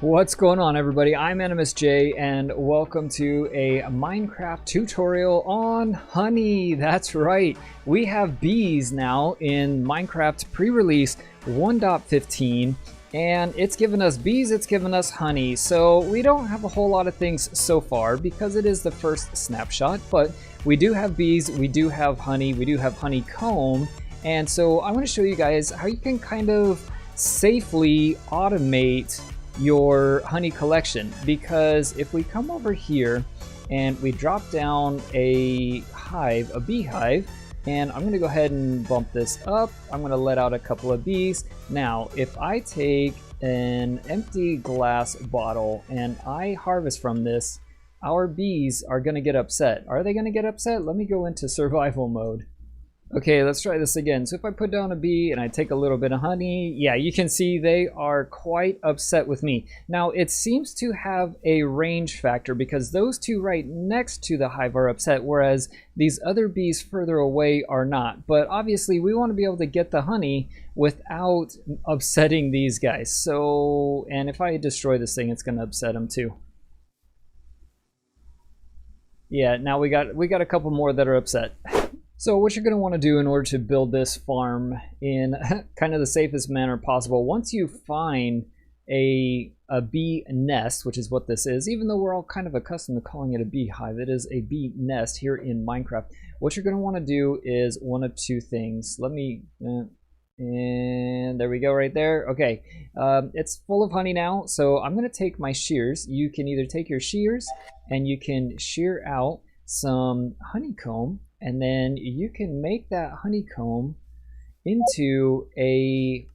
What's going on, everybody? I'm AnimusJ and welcome to a Minecraft tutorial on honey. That's right, we have bees now in Minecraft pre-release 1.15 and it's given us bees, it's given us honey. So we don't have a whole lot of things so far because it is the first snapshot, but we do have bees, we do have honey, we do have honeycomb. And so I want to show you guys how you can kind of safely automate your honey collection, because if we come over here and we drop down a hive, a beehive, and I'm going to go ahead and bump this up. I'm going to let out a couple of bees. Now if I take an empty glass bottle and I harvest from this, our bees are going to get upset. Are they going to get upset? Let me go into survival mode. Okay, let's try this again. So if I put down a bee and I take a little bit of honey, yeah, you can see they are quite upset with me. Now, it seems to have a range factor because those two right next to the hive are upset, whereas these other bees further away are not. But obviously, we want to be able to get the honey without upsetting these guys. So, and if I destroy this thing, it's going to upset them too. Yeah, now we got a couple more that are upset. So what you're going to want to do in order to build this farm in kind of the safest manner possible, once you find a bee nest, which is what this is, even though we're all kind of accustomed to calling it a beehive, it is a bee nest here in Minecraft. What you're going to want to do is one of two things. Let me, and there we go right there. Okay, it's full of honey now, so I'm going to take my shears. You can either take your shears and you can shear out some honeycomb, and then you can make that honeycomb into a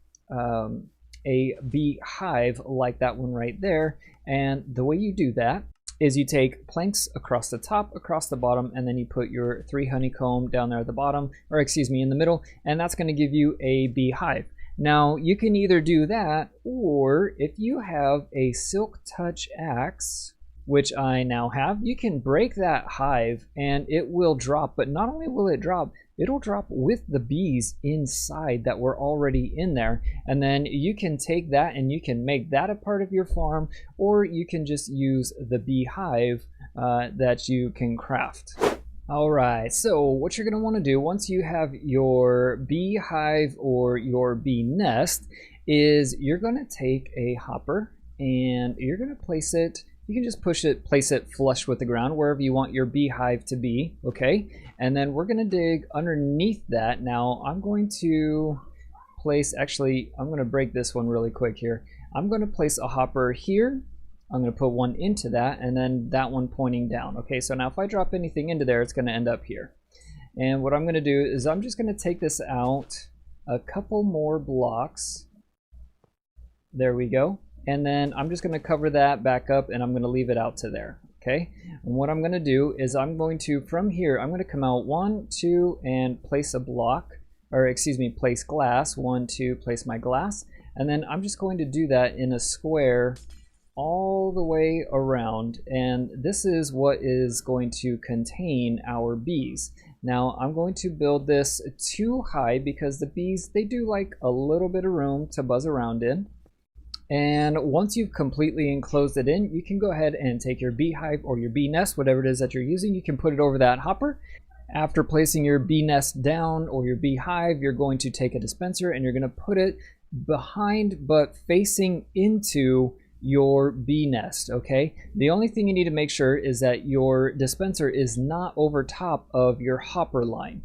beehive like that one right there. And the way you do that is you take planks across the top, across the bottom, and then you put your 3 honeycomb down there at the bottom, or excuse me, in the middle, and that's going to give you a beehive. Now you can either do that, or if you have a silk touch axe, which I now have, you can break that hive and it will drop. But not only will it drop, it'll drop with the bees inside that were already in there. And then you can take that and you can make that a part of your farm, or you can just use the beehive that you can craft. Alright, so what you're going to want to do once you have your beehive or your bee nest is you're going to take a hopper and you're going to place it. You can just place it flush with the ground wherever you want your beehive to be, okay? And then we're gonna dig underneath that. Now I'm going to place, actually, I'm gonna break this one really quick here. I'm gonna place a hopper here. I'm gonna put one into that and then that one pointing down. Okay, so now if I drop anything into there, it's gonna end up here. And what I'm gonna do is I'm just gonna take this out a couple more blocks. There we go. And then I'm just going to cover that back up and I'm going to leave it out to there. Okay. And what I'm going to do is I'm going to, from here, I'm going to come out 1, 2, and place a block, or excuse me, place glass. 1, 2, place my glass. And then I'm just going to do that in a square all the way around. And this is what is going to contain our bees. Now I'm going to build this too high because the bees, they do like a little bit of room to buzz around in. And once you've completely enclosed it in, you can go ahead and take your beehive or your bee nest, whatever it is that you're using, you can put it over that hopper. After placing your bee nest down or your beehive, you're going to take a dispenser and you're going to put it behind but facing into your bee nest, okay? The only thing you need to make sure is that your dispenser is not over top of your hopper line.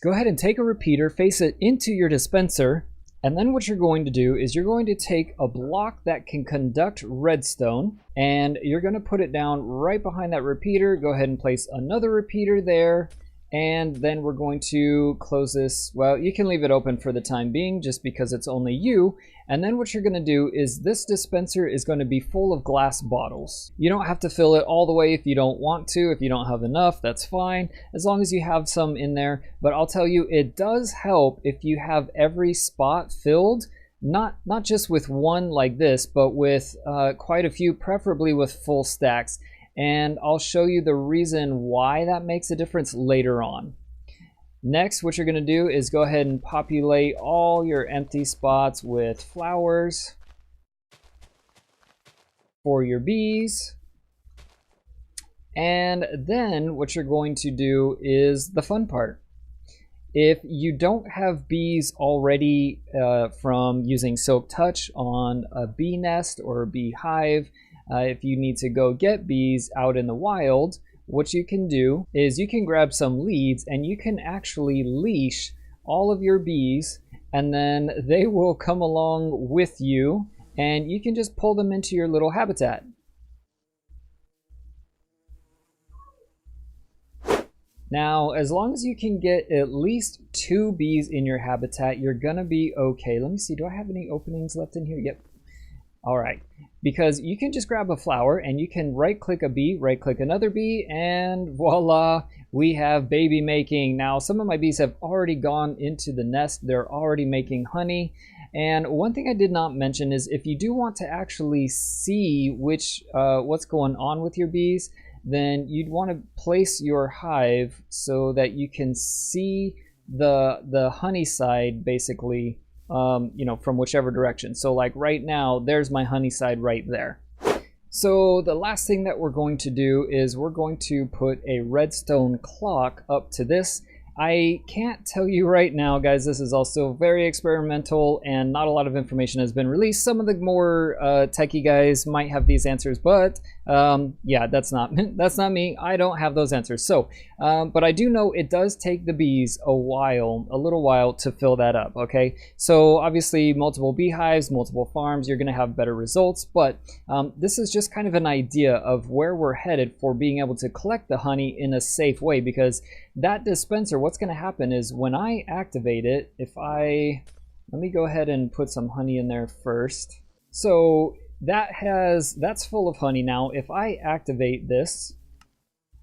Go ahead and take a repeater, face it into your dispenser. And then what you're going to do is you're going to take a block that can conduct redstone and you're going to put it down right behind that repeater. Go ahead and place another repeater there. And then we're going to close this. Well, you can leave it open for the time being just because it's only you. And then what you're going to do is this dispenser is going to be full of glass bottles. You don't have to fill it all the way if you don't want to. If you don't have enough, that's fine, as long as you have some in there. But I'll tell you, it does help if you have every spot filled, not just with one like this, but with quite a few, preferably with full stacks. And I'll show you the reason why that makes a difference later on. Next, what you're going to do is go ahead and populate all your empty spots with flowers. for your bees. And then what you're going to do is the fun part. If you don't have bees already from using Silk Touch on a bee nest or a bee hive, if you need to go get bees out in the wild, what you can do is you can grab some leads and you can actually leash all of your bees, and then they will come along with you and you can just pull them into your little habitat. Now, as long as you can get at least 2 bees in your habitat, you're gonna be okay. Let me see, do I have any openings left in here? Yep. All right, because you can just grab a flower and you can right click a bee, right click another bee, and voila, we have baby making. Now, some of my bees have already gone into the nest. They're already making honey. And one thing I did not mention is if you do want to actually see what's going on with your bees, then you'd want to place your hive so that you can see the honey side basically, from whichever direction. So like right now, there's my honey side right there. So the last thing that we're going to do is we're going to put a redstone clock up to this. I can't tell you right now, guys, this is also very experimental and not a lot of information has been released. Some of the more techie guys might have these answers, but yeah, that's not me. I don't have those answers. So, but I do know it does take the bees a little while to fill that up, okay? So obviously multiple beehives, multiple farms, you're gonna have better results, but this is just kind of an idea of where we're headed for being able to collect the honey in a safe way, because that dispenser, what's gonna happen is when I activate it, let me go ahead and put some honey in there first. So that's full of honey now. If I activate this,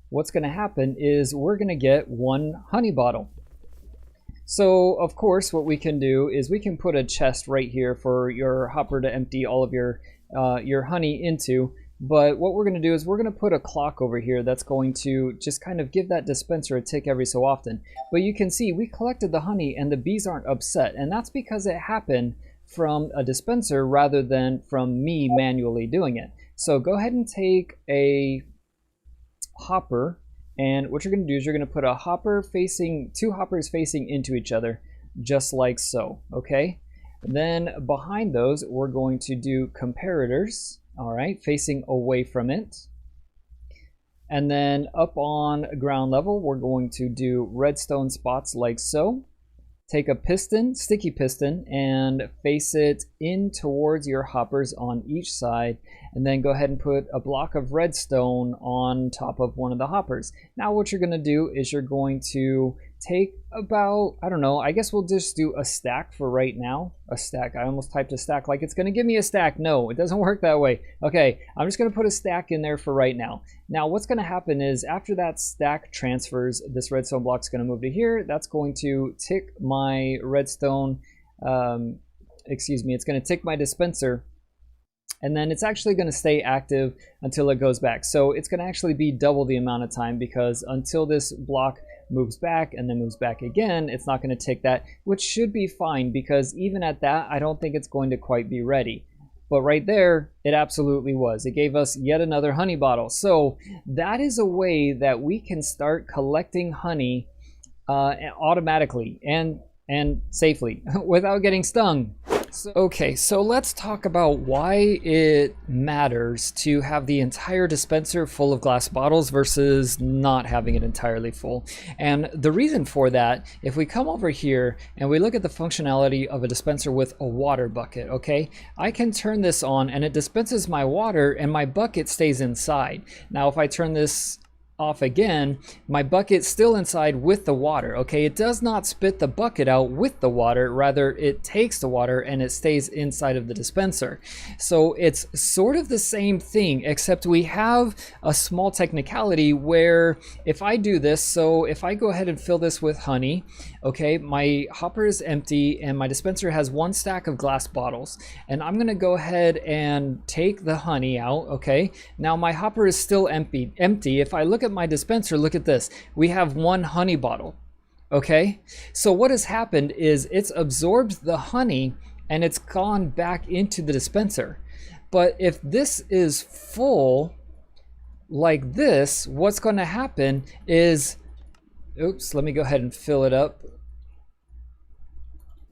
what's going to happen is we're going to get 1 honey bottle. So of course what we can do is we can put a chest right here for your hopper to empty all of your honey into. But what we're going to do is we're going to put a clock over here that's going to just kind of give that dispenser a tick every so often. But you can see we collected the honey and the bees aren't upset, and that's because it happened from a dispenser rather than from me manually doing it. So go ahead and take a hopper, and what you're going to do is you're going to put two hoppers facing into each other, just like so, okay? And then behind those, we're going to do comparators, all right, facing away from it. And then up on ground level, we're going to do redstone spots like so. Take a piston, sticky piston, and face it in towards your hoppers on each side, and then go ahead and put a block of redstone on top of one of the hoppers. Now what you're going to do is you're going to take about, I don't know, I guess we'll just do a stack for right now. A stack. I almost typed a stack like it's going to give me a stack. No, it doesn't work that way. Okay, I'm just going to put a stack in there for right now. Now what's going to happen is after that stack transfers, this redstone block is going to move to here. That's going to tick my redstone, it's going to tick my dispenser, and then it's actually going to stay active until it goes back. So it's going to actually be double the amount of time, because until this block moves back and then moves back again, it's not going to tick that, which should be fine, because even at that, I don't think it's going to quite be ready. But right there, it absolutely was. It gave us yet another honey bottle. So that is a way that we can start collecting honey automatically and safely without getting stung. Okay, so let's talk about why it matters to have the entire dispenser full of glass bottles versus not having it entirely full. And the reason for that, if we come over here and we look at the functionality of a dispenser with a water bucket, okay, I can turn this on and it dispenses my water and my bucket stays inside. Now if I turn this off again, my bucket's still inside with the water, okay? It does not spit the bucket out with the water, rather it takes the water and it stays inside of the dispenser. So it's sort of the same thing, except we have a small technicality where if I do this, so if I go ahead and fill this with honey, okay, my hopper is empty and my dispenser has 1 stack of glass bottles, and I'm gonna go ahead and take the honey out, okay? Now my hopper is still empty. If I look at my dispenser, look at this. We have 1 honey bottle, okay? So what has happened is it's absorbed the honey and it's gone back into the dispenser. But if this is full like this, what's going to happen is, oops, let me go ahead and fill it up.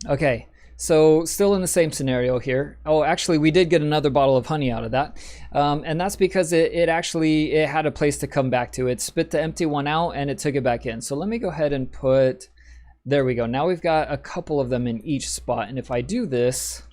Okay, so still in the same scenario here. Oh, actually, we did get another bottle of honey out of that. And that's because it had a place to come back to. It spit the empty one out and it took it back in. So let me go ahead and put, there we go. Now we've got a couple of them in each spot. And if I do this,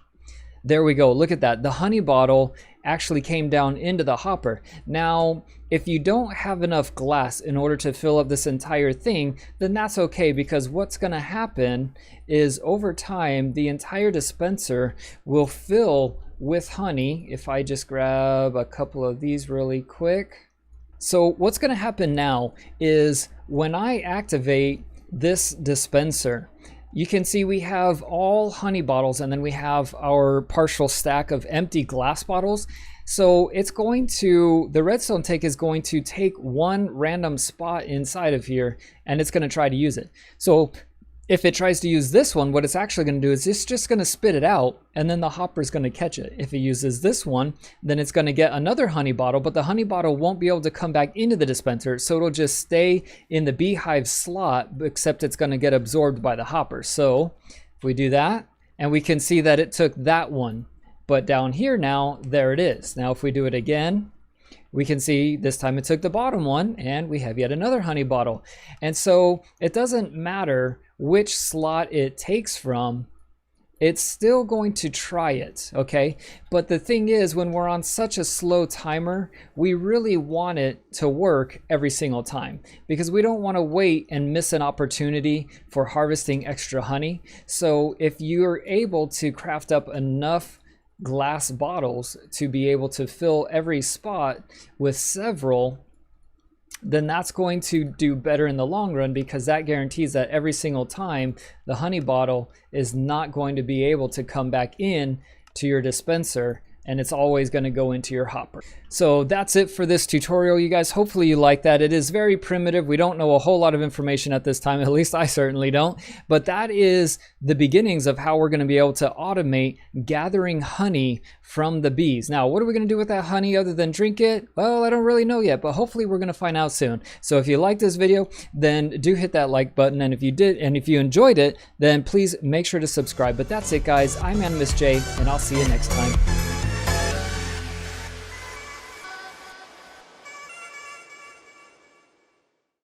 there we go. Look at that. The honey bottle actually came down into the hopper. Now, if you don't have enough glass in order to fill up this entire thing, then that's okay, because what's going to happen is over time, the entire dispenser will fill with honey. If I just grab a couple of these really quick. So what's going to happen now is when I activate this dispenser, you can see we have all honey bottles, and then we have our partial stack of empty glass bottles. So it's going to, the redstone tank is going to take one random spot inside of here, and it's going to try to use it. So if it tries to use this one, what it's actually going to do is it's just going to spit it out, and then the hopper is going to catch it. If it uses this one, then it's going to get another honey bottle, but the honey bottle won't be able to come back into the dispenser, so it'll just stay in the beehive slot, except it's going to get absorbed by the hopper. So if we do that, and we can see that it took that one, but down here now, there it is. Now if we do it again, we can see this time it took the bottom one, and we have yet another honey bottle. And so it doesn't matter which slot it takes from, it's still going to try it, okay? But the thing is, when we're on such a slow timer, we really want it to work every single time, because we don't want to wait and miss an opportunity for harvesting extra honey. So if you're able to craft up enough glass bottles to be able to fill every spot with several, then that's going to do better in the long run, because that guarantees that every single time the honey bottle is not going to be able to come back in to your dispenser, and it's always going to go into your hopper. So that's it for this tutorial, you guys. Hopefully you like that. It is very primitive. We don't know a whole lot of information at this time, at least I certainly don't. But that is the beginnings of how we're going to be able to automate gathering honey from the bees. Now, what are we going to do with that honey other than drink it? Well, I don't really know yet, but hopefully we're going to find out soon. So if you liked this video, then do hit that like button. And if you did, and if you enjoyed it, then please make sure to subscribe. But that's it, guys. I'm AnimusJ, and I'll see you next time.